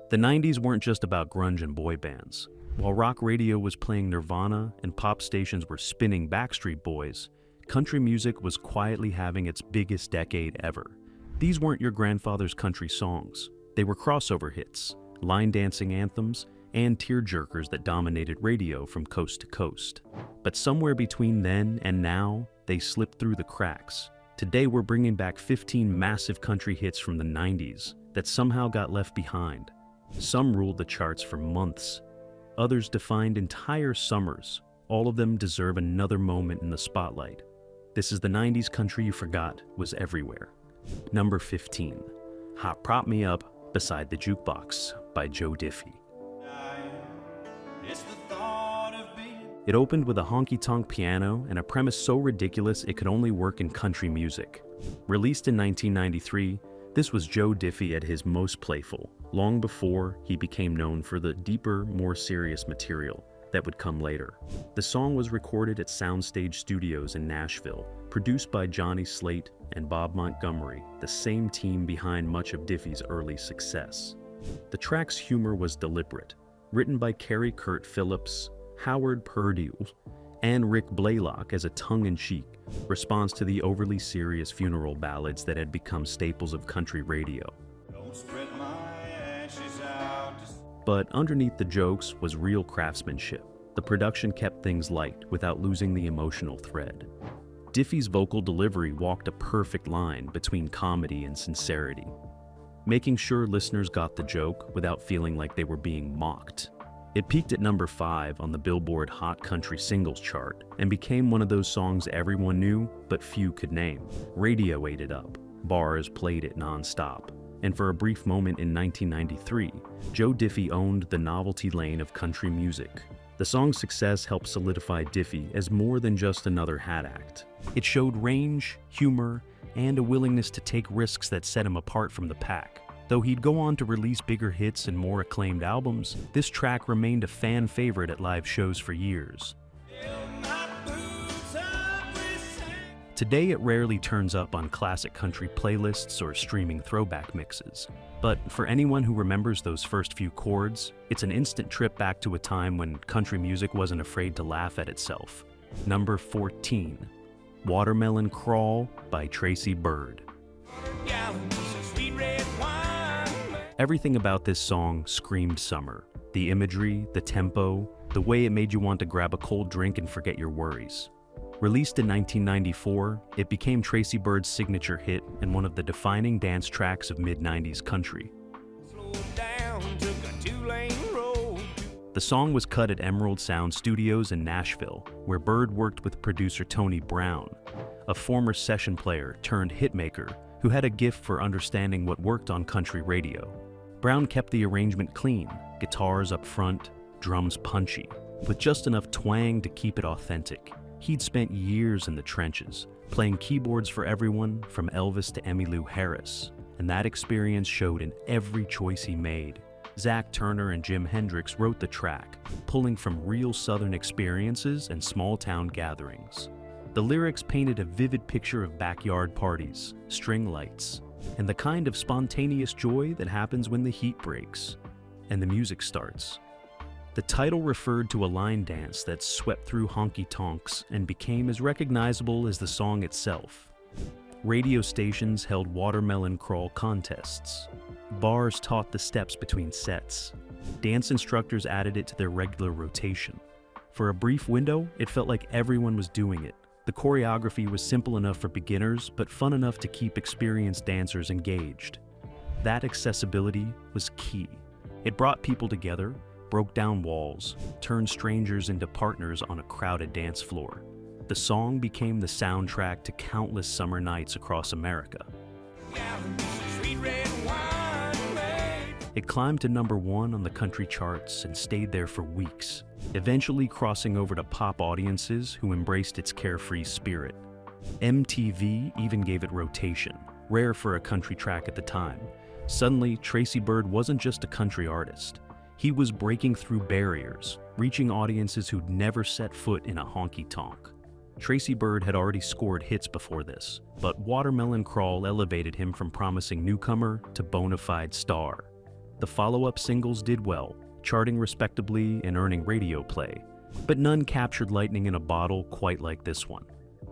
The 90s weren't just about grunge and boy bands. While rock radio was playing Nirvana and pop stations were spinning Backstreet Boys, country music was quietly having its biggest decade ever. These weren't your grandfather's country songs. They were crossover hits, line-dancing anthems, and tearjerkers that dominated radio from coast to coast. But somewhere between then and now, they slipped through the cracks. Today we're bringing back 15 massive country hits from the 90s that somehow got left behind. Some ruled the charts for months. Others defined entire summers. All of them deserve another moment in the spotlight. This is the 90s country you forgot was everywhere. Number 15, Hot Prop Me Up Beside the Jukebox by Joe Diffie. It opened with a honky-tonk piano and a premise so ridiculous it could only work in country music. Released in 1993, this was Joe Diffie at his most playful, long before he became known for the deeper, more serious material that would come later. The song was recorded at Soundstage Studios in Nashville, produced by Johnny Slate and Bob Montgomery, the same team behind much of Diffie's early success. The track's humor was deliberate, written by Carrie Kurt Phillips, Howard Purdue, and Rick Blaylock as a tongue-in-cheek response to the overly serious funeral ballads that had become staples of country radio. Don't spread my ashes out. But underneath the jokes was real craftsmanship. The production kept things light without losing the emotional thread. Diffie's vocal delivery walked a perfect line between comedy and sincerity, making sure listeners got the joke without feeling like they were being mocked. It peaked at number 5 on the Billboard Hot Country Singles chart and became one of those songs everyone knew but few could name. Radio ate it up, bars played it non-stop, and for a brief moment in 1993, Joe Diffie owned the novelty lane of country music. The song's success helped solidify Diffie as more than just another hat act. It showed range, humor, and a willingness to take risks that set him apart from the pack. Though he'd go on to release bigger hits and more acclaimed albums, this track remained a fan favorite at live shows for years. Today it rarely turns up on classic country playlists or streaming throwback mixes. But for anyone who remembers those first few chords, it's an instant trip back to a time when country music wasn't afraid to laugh at itself. Number 14, Watermelon Crawl by Tracy Byrd. Everything about this song screamed summer. The imagery, the tempo, the way it made you want to grab a cold drink and forget your worries. Released in 1994, it became Tracy Byrd's signature hit and one of the defining dance tracks of mid-90s country. The song was cut at Emerald Sound Studios in Nashville, where Byrd worked with producer Tony Brown, a former session player turned hitmaker who had a gift for understanding what worked on country radio. Brown kept the arrangement clean, guitars up front, drums punchy, with just enough twang to keep it authentic. He'd spent years in the trenches, playing keyboards for everyone from Elvis to Emmylou Harris, and that experience showed in every choice he made. Zach Turner and Jim Hendrix wrote the track, pulling from real Southern experiences and small-town gatherings. The lyrics painted a vivid picture of backyard parties, string lights, and the kind of spontaneous joy that happens when the heat breaks and the music starts. The title referred to a line dance that swept through honky-tonks and became as recognizable as the song itself. Radio stations held watermelon crawl contests. Bars taught the steps between sets. Dance instructors added it to their regular rotation. For a brief window, it felt like everyone was doing it. The choreography was simple enough for beginners, but fun enough to keep experienced dancers engaged. That accessibility was key. It brought people together, broke down walls, turned strangers into partners on a crowded dance floor. The song became the soundtrack to countless summer nights across America. It climbed to number 1 on the country charts and stayed there for weeks, eventually crossing over to pop audiences who embraced its carefree spirit. MTV even gave it rotation, rare for a country track at the time. Suddenly, Tracy Byrd wasn't just a country artist. He was breaking through barriers, reaching audiences who'd never set foot in a honky-tonk. Tracy Byrd had already scored hits before this, but Watermelon Crawl elevated him from promising newcomer to bona fide star. The follow-up singles did well, charting respectably and earning radio play, but none captured lightning in a bottle quite like this one.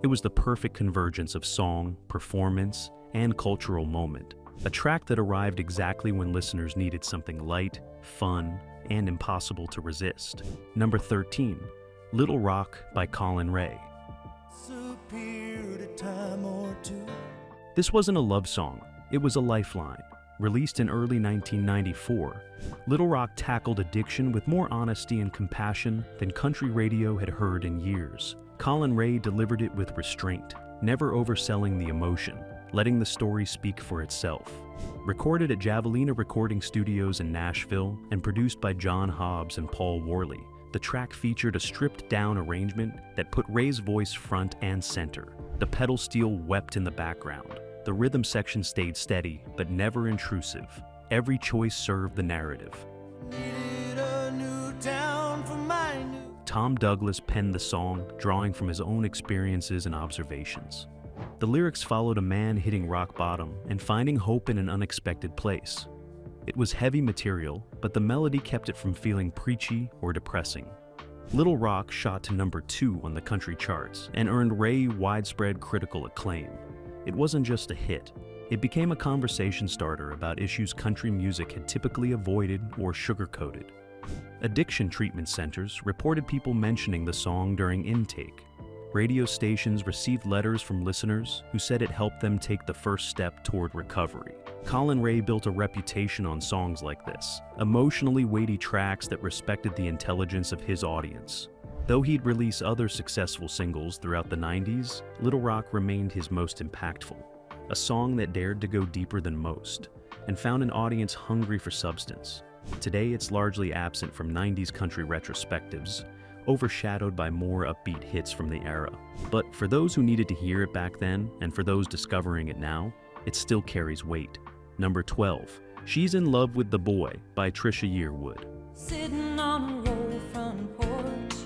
It was the perfect convergence of song, performance, and cultural moment, a track that arrived exactly when listeners needed something light, fun, and impossible to resist. Number 13, Little Rock by Collin Raye. This wasn't a love song, it was a lifeline. Released in early 1994, Little Rock tackled addiction with more honesty and compassion than country radio had heard in years. Collin Raye delivered it with restraint, never overselling the emotion, letting the story speak for itself. Recorded at Javelina Recording Studios in Nashville and produced by John Hobbs and Paul Worley, the track featured a stripped-down arrangement that put Raye's voice front and center. The pedal steel wept in the background. The rhythm section stayed steady, but never intrusive. Every choice served the narrative. Tom Douglas penned the song, drawing from his own experiences and observations. The lyrics followed a man hitting rock bottom and finding hope in an unexpected place. It was heavy material, but the melody kept it from feeling preachy or depressing. Little Rock shot to number 2 on the country charts and earned Raye widespread critical acclaim. It wasn't just a hit. It became a conversation starter about issues country music had typically avoided or sugarcoated. Addiction treatment centers reported people mentioning the song during intake. Radio stations received letters from listeners who said it helped them take the first step toward recovery. Collin Raye built a reputation on songs like this, emotionally weighty tracks that respected the intelligence of his audience. Though he'd release other successful singles throughout the 90s, Little Rock remained his most impactful. A song that dared to go deeper than most, and found an audience hungry for substance. Today it's largely absent from 90s country retrospectives, overshadowed by more upbeat hits from the era. But for those who needed to hear it back then, and for those discovering it now, it still carries weight. Number 12, She's in Love with the Boy by Trisha Yearwood. Sitting on a roll front porch.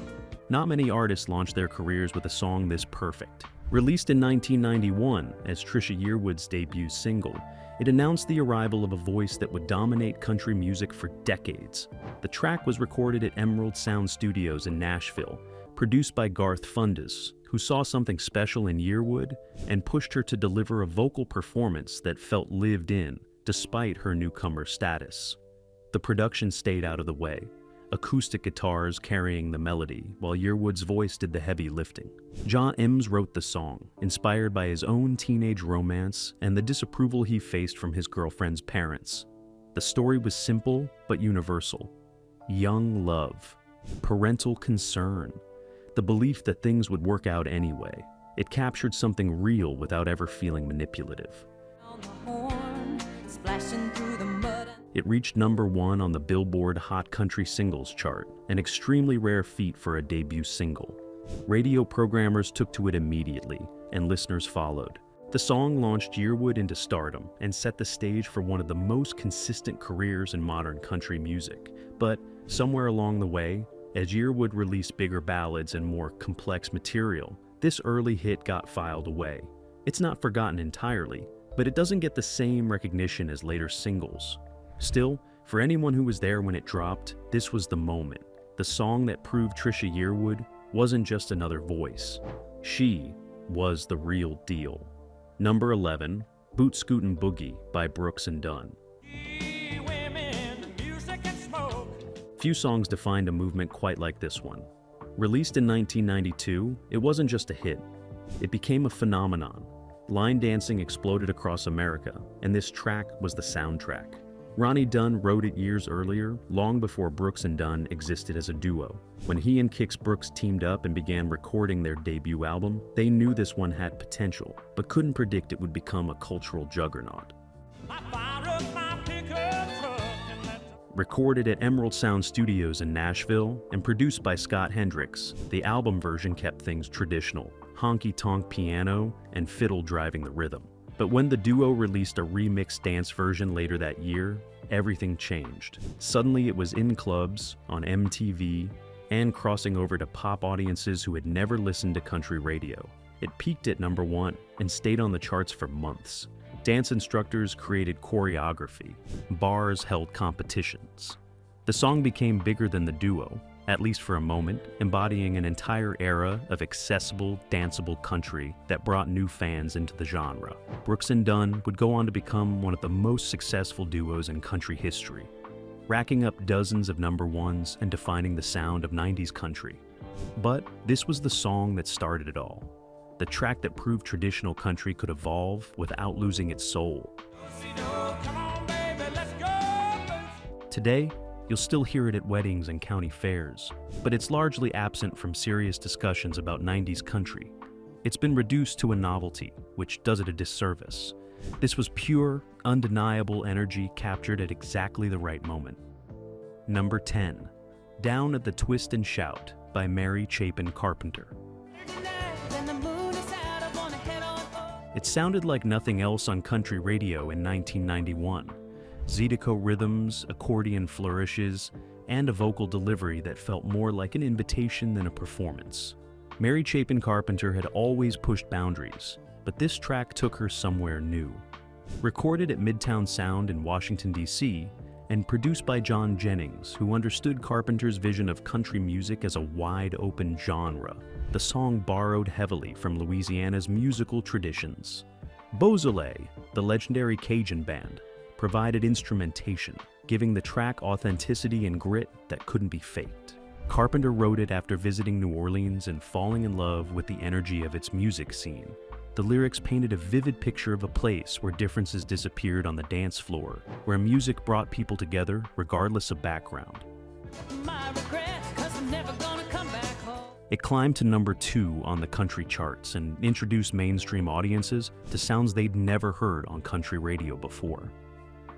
Not many artists launched their careers with a song this perfect. Released in 1991 as Trisha Yearwood's debut single, it announced the arrival of a voice that would dominate country music for decades. The track was recorded at Emerald Sound Studios in Nashville, produced by Garth, who saw something special in Yearwood and pushed her to deliver a vocal performance that felt lived in, despite her newcomer status. The production stayed out of the way, acoustic guitars carrying the melody, while Yearwood's voice did the heavy lifting. John Michael wrote the song, inspired by his own teenage romance and the disapproval he faced from his girlfriend's parents. The story was simple but universal. Young love, parental concern, the belief that things would work out anyway. It captured something real without ever feeling manipulative. On the horn, splashing through the mud. It reached number 1 on the Billboard Hot Country Singles chart, an extremely rare feat for a debut single. Radio programmers took to it immediately, and listeners followed. The song launched Yearwood into stardom and set the stage for one of the most consistent careers in modern country music. But somewhere along the way, as Yearwood released bigger ballads and more complex material, this early hit got filed away. It's not forgotten entirely, but it doesn't get the same recognition as later singles. Still, for anyone who was there when it dropped, this was the moment. The song that proved Trisha Yearwood wasn't just another voice. She was the real deal. Number 11, Boot Scootin' Boogie by Brooks and Dunn. Few songs defined a movement quite like this one. Released in 1992, it wasn't just a hit. It became a phenomenon. Line dancing exploded across America, and this track was the soundtrack. Ronnie Dunn wrote it years earlier, long before Brooks and Dunn existed as a duo. When he and Kix Brooks teamed up and began recording their debut album, they knew this one had potential, but couldn't predict it would become a cultural juggernaut. Recorded at Emerald Sound Studios in Nashville and produced by Scott Hendricks, the album version kept things traditional, honky-tonk piano and fiddle driving the rhythm. But when the duo released a remixed dance version later that year, everything changed. Suddenly it was in clubs, on MTV, and crossing over to pop audiences who had never listened to country radio. It peaked at number 1 and stayed on the charts for months. Dance instructors created choreography. Bars held competitions. The song became bigger than the duo, at least for a moment, embodying an entire era of accessible, danceable country that brought new fans into the genre. Brooks and Dunn would go on to become one of the most successful duos in country history, racking up dozens of number ones and defining the sound of 90s country. But this was the song that started it all, the track that proved traditional country could evolve without losing its soul. Today, you'll still hear it at weddings and county fairs, but it's largely absent from serious discussions about 90s country. It's been reduced to a novelty, which does it a disservice. This was pure, undeniable energy captured at exactly the right moment. Number 10, Down at the Twist and Shout by Mary Chapin Carpenter. It sounded like nothing else on country radio in 1991. Zydeco rhythms, accordion flourishes, and a vocal delivery that felt more like an invitation than a performance. Mary Chapin Carpenter had always pushed boundaries, but this track took her somewhere new. Recorded at Midtown Sound in Washington, D.C., and produced by John Jennings, who understood Carpenter's vision of country music as a wide-open genre, the song borrowed heavily from Louisiana's musical traditions. Beausoleil, the legendary Cajun band, provided instrumentation, giving the track authenticity and grit that couldn't be faked. Carpenter wrote it after visiting New Orleans and falling in love with the energy of its music scene. The lyrics painted a vivid picture of a place where differences disappeared on the dance floor, where music brought people together regardless of background. It climbed to number 2 on the country charts and introduced mainstream audiences to sounds they'd never heard on country radio before.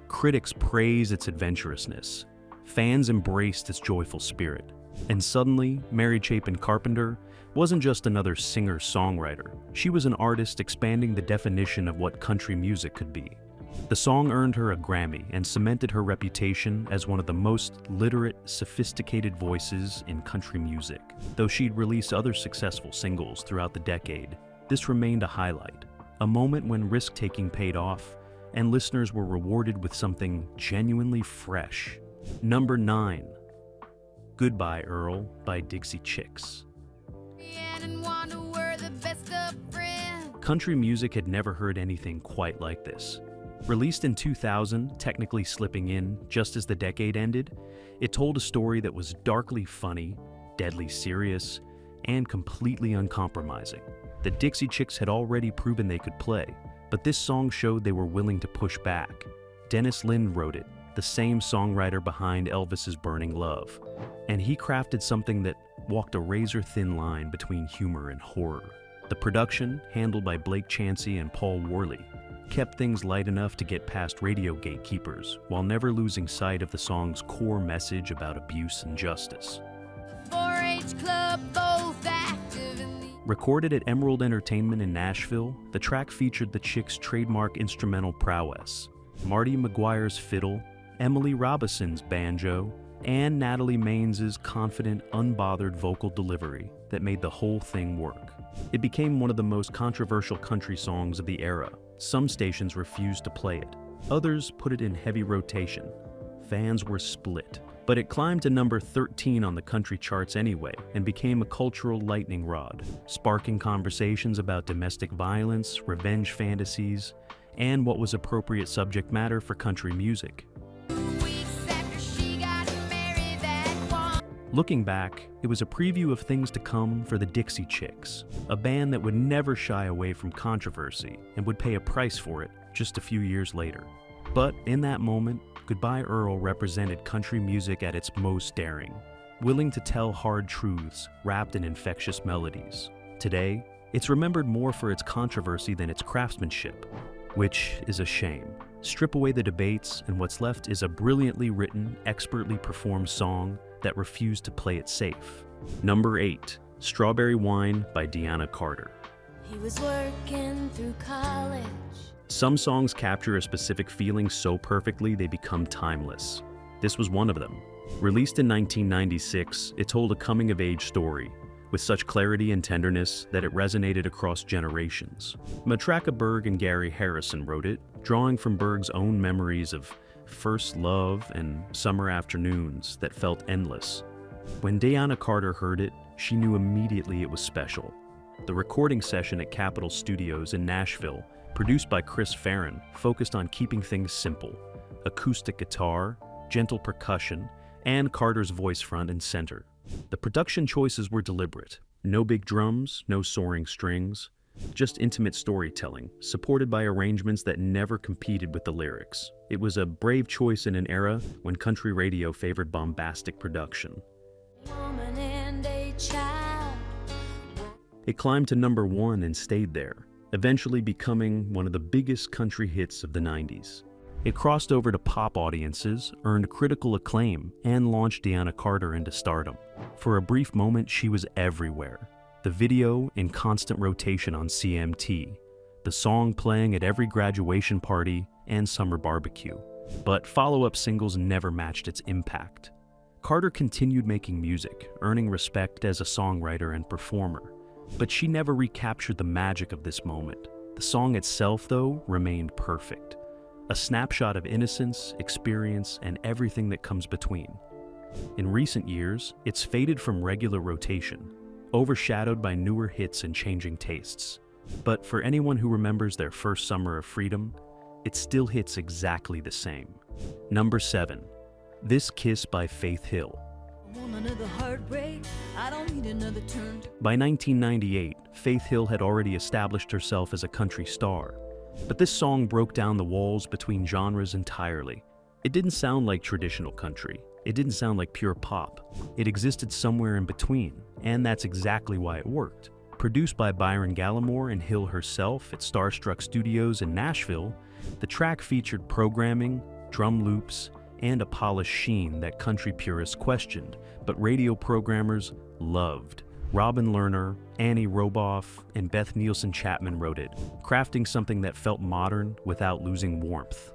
Critics praised its adventurousness. Fans embraced its joyful spirit. And suddenly, Mary Chapin Carpenter wasn't just another singer-songwriter. She was an artist expanding the definition of what country music could be. The song earned her a Grammy and cemented her reputation as one of the most literate, sophisticated voices in country music. Though she'd released other successful singles throughout the decade, this remained a highlight, a moment when risk-taking paid off and listeners were rewarded with something genuinely fresh. Number 9, Goodbye Earl by Dixie Chicks. Country music had never heard anything quite like this. Released in 2000, technically slipping in just as the decade ended, it told a story that was darkly funny, deadly serious, and completely uncompromising. The Dixie Chicks had already proven they could play, but this song showed they were willing to push back. Dennis Lynn wrote it, the same songwriter behind Elvis's Burning Love, and he crafted something that walked a razor-thin line between humor and horror. The production, handled by Blake Chansey and Paul Worley, kept things light enough to get past radio gatekeepers while never losing sight of the song's core message about abuse and justice. 4-H Club, both active in the... Recorded at Emerald Entertainment in Nashville, the track featured the Chicks' trademark instrumental prowess, Marty McGuire's fiddle, Emily Robison's banjo, and Natalie Mains's confident, unbothered vocal delivery that made the whole thing work. It became one of the most controversial country songs of the era. Some stations refused to play it. Others put it in heavy rotation. Fans were split. But it climbed to number 13 on the country charts anyway and became a cultural lightning rod, sparking conversations about domestic violence, revenge fantasies, and what was appropriate subject matter for country music. Looking back, it was a preview of things to come for the Dixie Chicks, a band that would never shy away from controversy and would pay a price for it just a few years later. But in that moment, Goodbye Earl represented country music at its most daring, willing to tell hard truths wrapped in infectious melodies. Today, it's remembered more for its controversy than its craftsmanship, which is a shame. Strip away the debates, and what's left is a brilliantly written, expertly performed song that refused to play it safe. Number 8, Strawberry Wine by Deana Carter. He was working through college. Some songs capture a specific feeling so perfectly they become timeless. This was one of them. Released in 1996, it told a coming-of-age story, with such clarity and tenderness that it resonated across generations. Matraca Berg and Gary Harrison wrote it, drawing from Berg's own memories of first love and summer afternoons that felt endless. When Deana Carter heard it, she knew immediately it was special. The recording session at Capitol Studios in Nashville, produced by Chris Farron, focused on keeping things simple: acoustic guitar, gentle percussion, and Carter's voice front and center. The production choices were deliberate. No big drums, no soaring strings, just intimate storytelling, supported by arrangements that never competed with the lyrics. It was a brave choice in an era when country radio favored bombastic production. Woman and a child. It climbed to #1 and stayed there, eventually becoming one of the biggest country hits of the 90s. It crossed over to pop audiences, earned critical acclaim, and launched Deana Carter into stardom. For a brief moment, she was everywhere. The video in constant rotation on CMT, the song playing at every graduation party and summer barbecue. But follow-up singles never matched its impact. Carter continued making music, earning respect as a songwriter and performer. But she never recaptured the magic of this moment. The song itself, though, remained perfect. A snapshot of innocence, experience, and everything that comes between. In recent years, it's faded from regular rotation, overshadowed by newer hits and changing tastes. But for anyone who remembers their first summer of freedom, it still hits exactly the same. #7. This Kiss by Faith Hill. By 1998, Faith Hill had already established herself as a country star. But this song broke down the walls between genres entirely. It didn't sound like traditional country. It didn't sound like pure pop. It existed somewhere in between, and that's exactly why it worked. Produced by Byron Gallimore and Hill herself at Starstruck Studios in Nashville, the track featured programming, drum loops, and a polished sheen that country purists questioned, but radio programmers loved. Robin Lerner, Annie Roboff, and Beth Nielsen Chapman wrote it, crafting something that felt modern without losing warmth.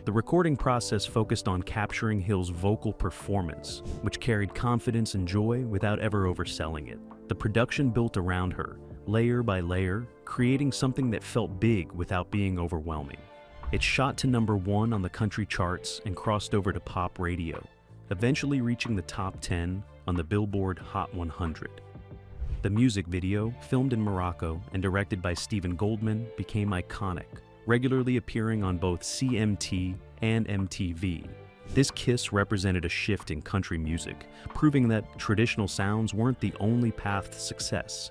The recording process focused on capturing Hill's vocal performance, which carried confidence and joy without ever overselling it. The production built around her, layer by layer, creating something that felt big without being overwhelming. It shot to #1 on the country charts and crossed over to pop radio, eventually reaching the top 10 on the Billboard Hot 100. The music video, filmed in Morocco and directed by Stephen Goldman, became iconic, regularly appearing on both CMT and MTV. This kiss represented a shift in country music, proving that traditional sounds weren't the only path to success.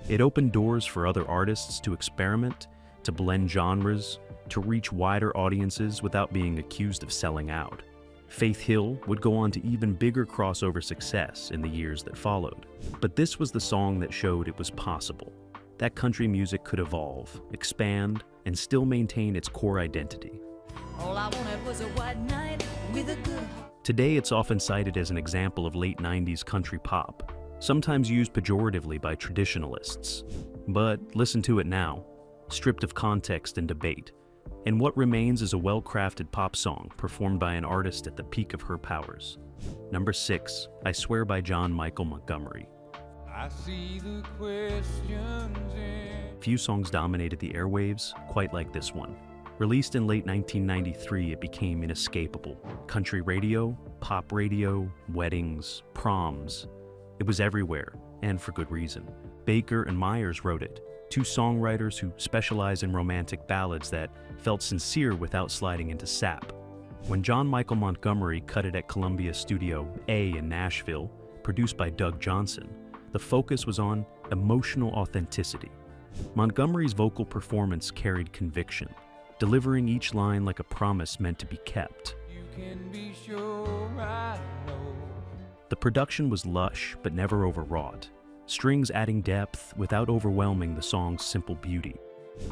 It opened doors for other artists to experiment, to blend genres, to reach wider audiences without being accused of selling out. Faith Hill would go on to even bigger crossover success in the years that followed. But this was the song that showed it was possible, that country music could evolve, expand, and still maintain its core identity. All I wanted was a white night with a good heart. Today, it's often cited as an example of late 90s country pop, sometimes used pejoratively by traditionalists. But listen to it now, stripped of context and debate, and what remains is a well-crafted pop song performed by an artist at the peak of her powers. #6, I Swear by John Michael Montgomery. I see the questions in. Few songs dominated the airwaves quite like this one. Released in late 1993, it became inescapable. Country radio, pop radio, weddings, proms. It was everywhere, and for good reason. Baker and Myers wrote it, two songwriters who specialize in romantic ballads that felt sincere without sliding into sap. When John Michael Montgomery cut it at Columbia Studio A in Nashville, produced by Doug Johnson, the focus was on emotional authenticity. Montgomery's vocal performance carried conviction, delivering each line like a promise meant to be kept. You can be sure I know. The production was lush but never overwrought, strings adding depth without overwhelming the song's simple beauty.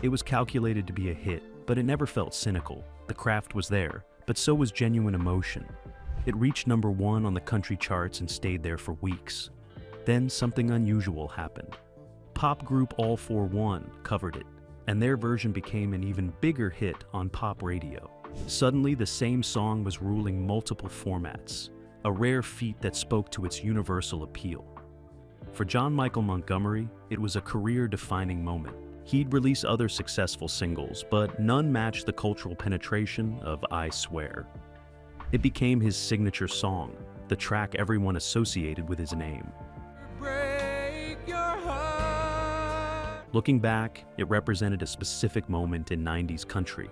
It was calculated to be a hit, but it never felt cynical. The craft was there, but so was genuine emotion. It reached #1 on the country charts and stayed there for weeks. Then something unusual happened. Pop group All For One covered it, and their version became an even bigger hit on pop radio. Suddenly, the same song was ruling multiple formats, a rare feat that spoke to its universal appeal. For John Michael Montgomery, it was a career-defining moment. He'd release other successful singles, but none matched the cultural penetration of I Swear. It became his signature song, the track everyone associated with his name. break your heart. Looking back, it represented a specific moment in 90s country,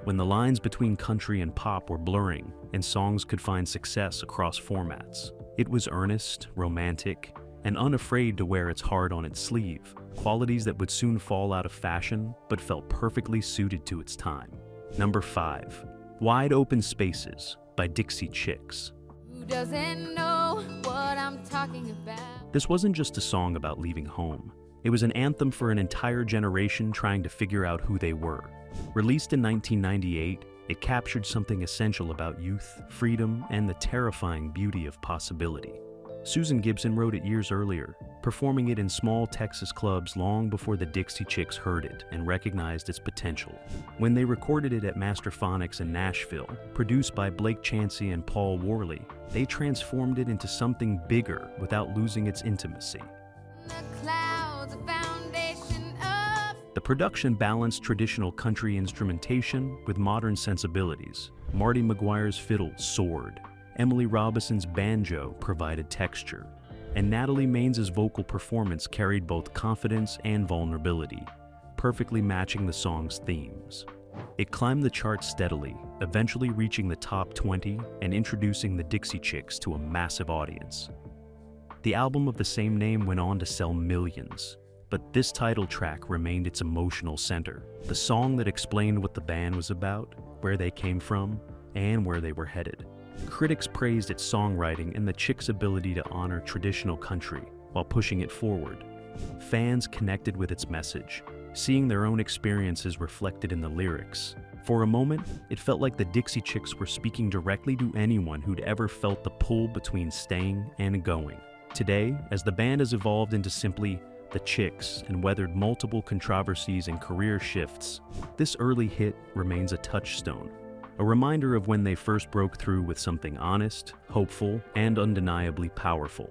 when the lines between country and pop were blurring and songs could find success across formats. It was earnest, romantic, and unafraid to wear its heart on its sleeve, qualities that would soon fall out of fashion but felt perfectly suited to its time. Number 5. Wide Open Spaces by Dixie Chicks. Who doesn't know what I'm talking about? This wasn't just a song about leaving home. It was an anthem for an entire generation trying to figure out who they were. Released in 1998, it captured something essential about youth, freedom, and the terrifying beauty of possibility. Susan Gibson wrote it years earlier, performing it in small Texas clubs long before the Dixie Chicks heard it and recognized its potential. When they recorded it at Masterphonics in Nashville, produced by Blake Chansey and Paul Worley, they transformed it into something bigger without losing its intimacy. The clouds, a foundation of The production balanced traditional country instrumentation with modern sensibilities. Marty McGuire's fiddle soared, Emily Robinson's banjo provided texture, and Natalie Mains's vocal performance carried both confidence and vulnerability, perfectly matching the song's themes. It climbed the charts steadily, eventually reaching the top 20 and introducing the Dixie Chicks to a massive audience. The album of the same name went on to sell millions, but this title track remained its emotional center, the song that explained what the band was about, where they came from, and where they were headed. Critics praised its songwriting and the Chicks' ability to honor traditional country while pushing it forward. Fans connected with its message, seeing their own experiences reflected in the lyrics. For a moment, it felt like the Dixie Chicks were speaking directly to anyone who'd ever felt the pull between staying and going. Today, as the band has evolved into simply the Chicks and weathered multiple controversies and career shifts, this early hit remains a touchstone. A reminder of when they first broke through with something honest, hopeful, and undeniably powerful.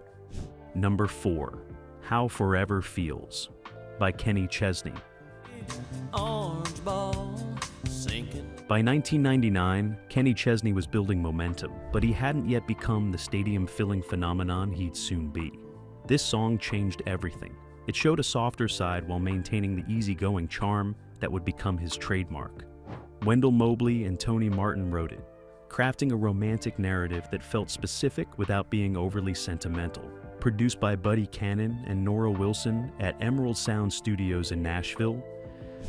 Number 4. How Forever Feels by Kenny Chesney. Orange ball sinking. By 1999, Kenny Chesney was building momentum, but he hadn't yet become the stadium-filling phenomenon he'd soon be. This song changed everything. It showed a softer side while maintaining the easygoing charm that would become his trademark. Wendell Mobley and Tony Martin wrote it, crafting a romantic narrative that felt specific without being overly sentimental. Produced by Buddy Cannon and Nora Wilson at Emerald Sound Studios in Nashville,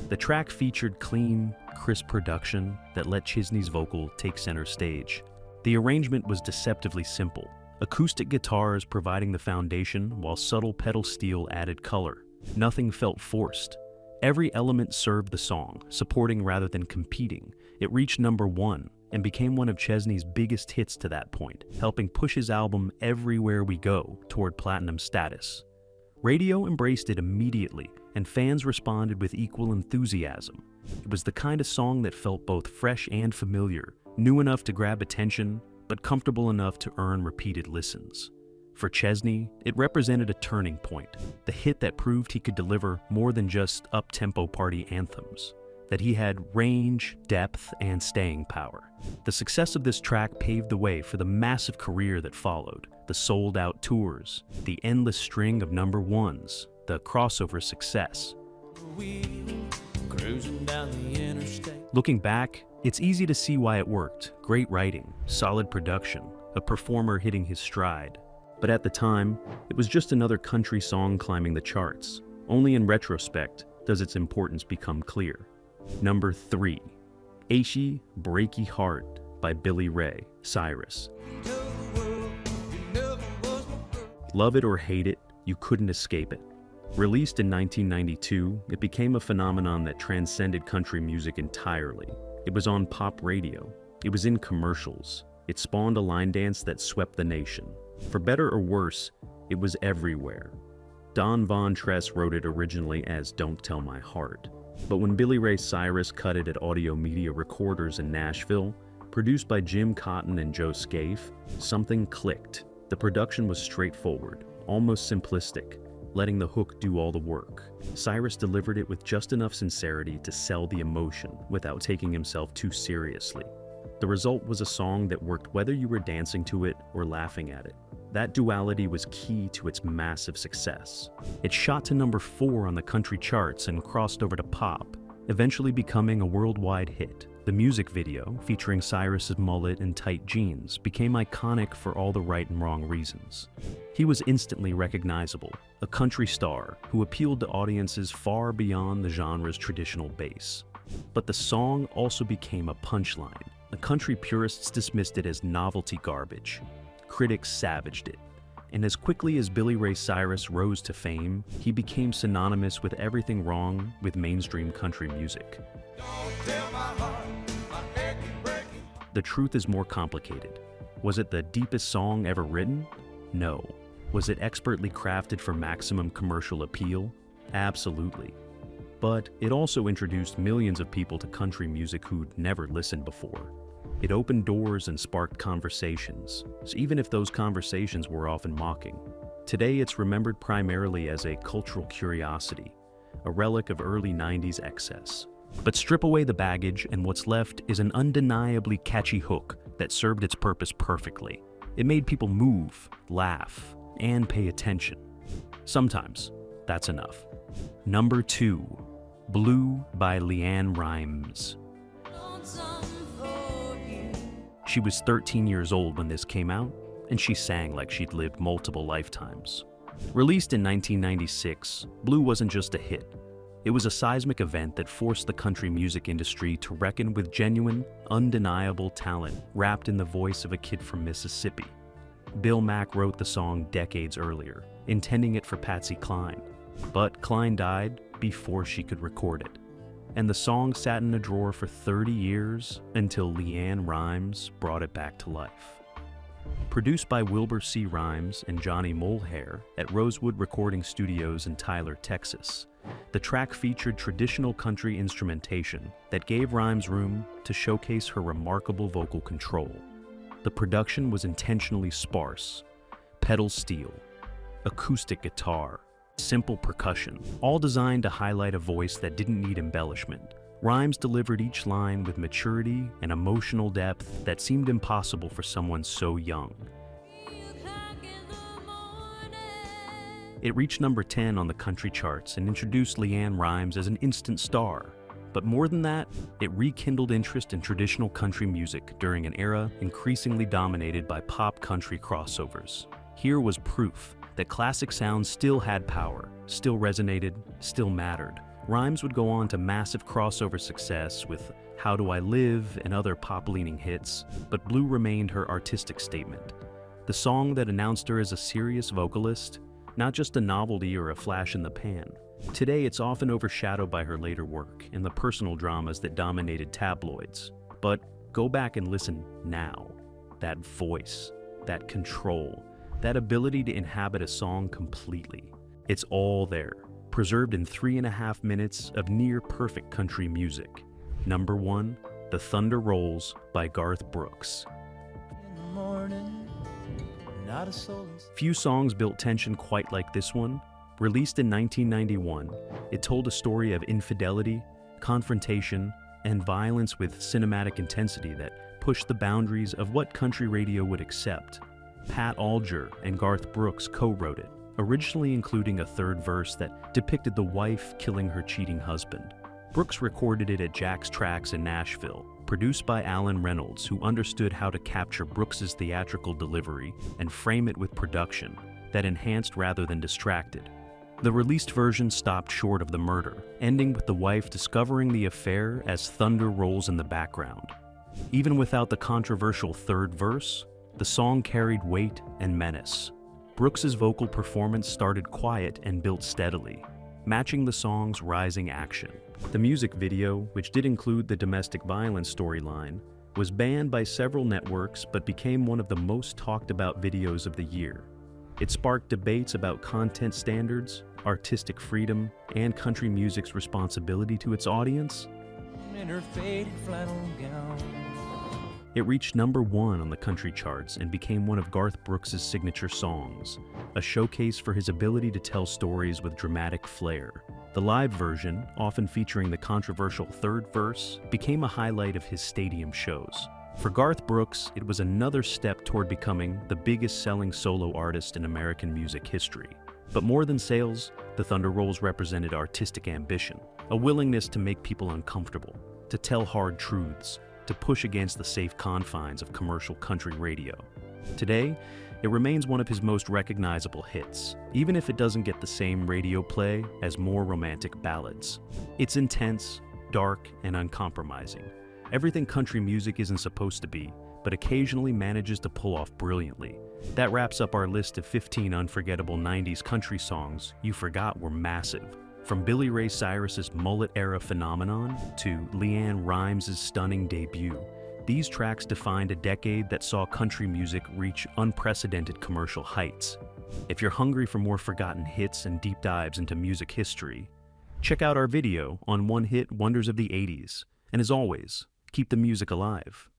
the track featured clean, crisp production that let Chesney's vocal take center stage. The arrangement was deceptively simple, acoustic guitars providing the foundation while subtle pedal steel added color. Nothing felt forced. Every element served the song, supporting rather than competing. It reached number 1 and became one of Chesney's biggest hits to that point, helping push his album Everywhere We Go toward platinum status. Radio embraced it immediately, and fans responded with equal enthusiasm. It was the kind of song that felt both fresh and familiar, new enough to grab attention, but comfortable enough to earn repeated listens. For Chesney, it represented a turning point, the hit that proved he could deliver more than just up-tempo party anthems, that he had range, depth, and staying power. The success of this track paved the way for the massive career that followed, the sold-out tours, the endless string of number ones, the crossover success. Cruising down the interstate. Looking back, it's easy to see why it worked. Great writing, solid production, a performer hitting his stride. But at the time, it was just another country song climbing the charts. Only in retrospect does its importance become clear. Number 3. Achy, Breaky Heart by Billy Ray Cyrus. Love it or hate it, you couldn't escape it. Released in 1992, it became a phenomenon that transcended country music entirely. It was on pop radio. It was in commercials. It spawned a line dance that swept the nation. For better or worse, it was everywhere. Don Von Tress wrote it originally as Don't Tell My Heart, but when Billy Ray Cyrus cut it at Audio Media Recorders in Nashville, Produced by Jim Cotton and Joe Scaife, something clicked. The production was straightforward, almost simplistic, letting the hook do all the work. Cyrus delivered it with just enough sincerity to sell the emotion without taking himself too seriously. The result was a song that worked whether you were dancing to it or laughing at it. That duality was key to its massive success. It shot to number 4 on the country charts and crossed over to pop, eventually becoming a worldwide hit. The music video, featuring Cyrus's mullet and tight jeans, became iconic for all the right and wrong reasons. He was instantly recognizable, a country star who appealed to audiences far beyond the genre's traditional base. But the song also became a punchline. The country purists dismissed it as novelty garbage. Critics savaged it. And as quickly as Billy Ray Cyrus rose to fame, he became synonymous with everything wrong with mainstream country music. The truth is more complicated. Was it the deepest song ever written? No. Was it expertly crafted for maximum commercial appeal? Absolutely. But it also introduced millions of people to country music who'd never listened before. It opened doors and sparked conversations, even if those conversations were often mocking. Today it's remembered primarily as a cultural curiosity, a relic of early 90s excess. But strip away the baggage and what's left is an undeniably catchy hook that served its purpose perfectly. It made people move, laugh, and pay attention. Sometimes that's enough. Number 2, Blue by LeAnn Rimes. She was 13 years old when this came out, and she sang like she'd lived multiple lifetimes. Released in 1996, Blue wasn't just a hit. It was a seismic event that forced the country music industry to reckon with genuine, undeniable talent wrapped in the voice of a kid from Mississippi. Bill Mack wrote the song decades earlier, intending it for Patsy Cline. But Cline died before she could record it. And the song sat in a drawer for 30 years until LeAnn Rimes brought it back to life. Produced by Wilbur C. Rimes and Johnny Molehair at Rosewood Recording Studios in Tyler, Texas, the track featured traditional country instrumentation that gave Rimes room to showcase her remarkable vocal control. The production was intentionally sparse: pedal steel, acoustic guitar, simple percussion, all designed to highlight a voice that didn't need embellishment. Rimes delivered each line with maturity and emotional depth that seemed impossible for someone so young. It reached number 10 on the country charts and introduced LeAnn Rimes as an instant star. But more than that, it rekindled interest in traditional country music during an era increasingly dominated by pop country crossovers. Here was proof that classic sounds still had power, still resonated, still mattered. Rimes would go on to massive crossover success with How Do I Live and other pop-leaning hits, but Blue remained her artistic statement. The song that announced her as a serious vocalist, not just a novelty or a flash in the pan. Today it's often overshadowed by her later work and the personal dramas that dominated tabloids. But go back and listen now. That voice, that control, that ability to inhabit a song completely. It's all there, preserved in 3.5 minutes of near-perfect country music. Number 1, The Thunder Rolls by Garth Brooks. In the morning, not a soul. Few songs built tension quite like this one. Released in 1991, it told a story of infidelity, confrontation, and violence with cinematic intensity that pushed the boundaries of what country radio would accept. Pat Alger and Garth Brooks co-wrote it, originally including a third verse that depicted the wife killing her cheating husband. Brooks recorded it at Jack's Tracks in Nashville, produced by Alan Reynolds, who understood how to capture Brooks's theatrical delivery and frame it with production that enhanced rather than distracted. The released version stopped short of the murder, ending with the wife discovering the affair as thunder rolls in the background. Even without the controversial third verse, the song carried weight and menace. Brooks's vocal performance started quiet and built steadily, matching the song's rising action. The music video, which did include the domestic violence storyline, was banned by several networks but became one of the most talked about videos of the year. It sparked debates about content standards, artistic freedom, and country music's responsibility to its audience. In her faded flannel gown. It reached #1 on the country charts and became one of Garth Brooks' signature songs, a showcase for his ability to tell stories with dramatic flair. The live version, often featuring the controversial third verse, became a highlight of his stadium shows. For Garth Brooks, it was another step toward becoming the biggest-selling solo artist in American music history. But more than sales, the Thunder Rolls represented artistic ambition, a willingness to make people uncomfortable, to tell hard truths, to push against the safe confines of commercial country radio. Today, it remains one of his most recognizable hits, even if it doesn't get the same radio play as more romantic ballads. It's intense, dark, and uncompromising. Everything country music isn't supposed to be, but occasionally manages to pull off brilliantly. That wraps up our list of 15 unforgettable 90s country songs you forgot were massive. From Billy Ray Cyrus's mullet-era phenomenon to LeAnn Rimes' stunning debut, these tracks defined a decade that saw country music reach unprecedented commercial heights. If you're hungry for more forgotten hits and deep dives into music history, check out our video on one-hit wonders of the 80s. And as always, keep the music alive.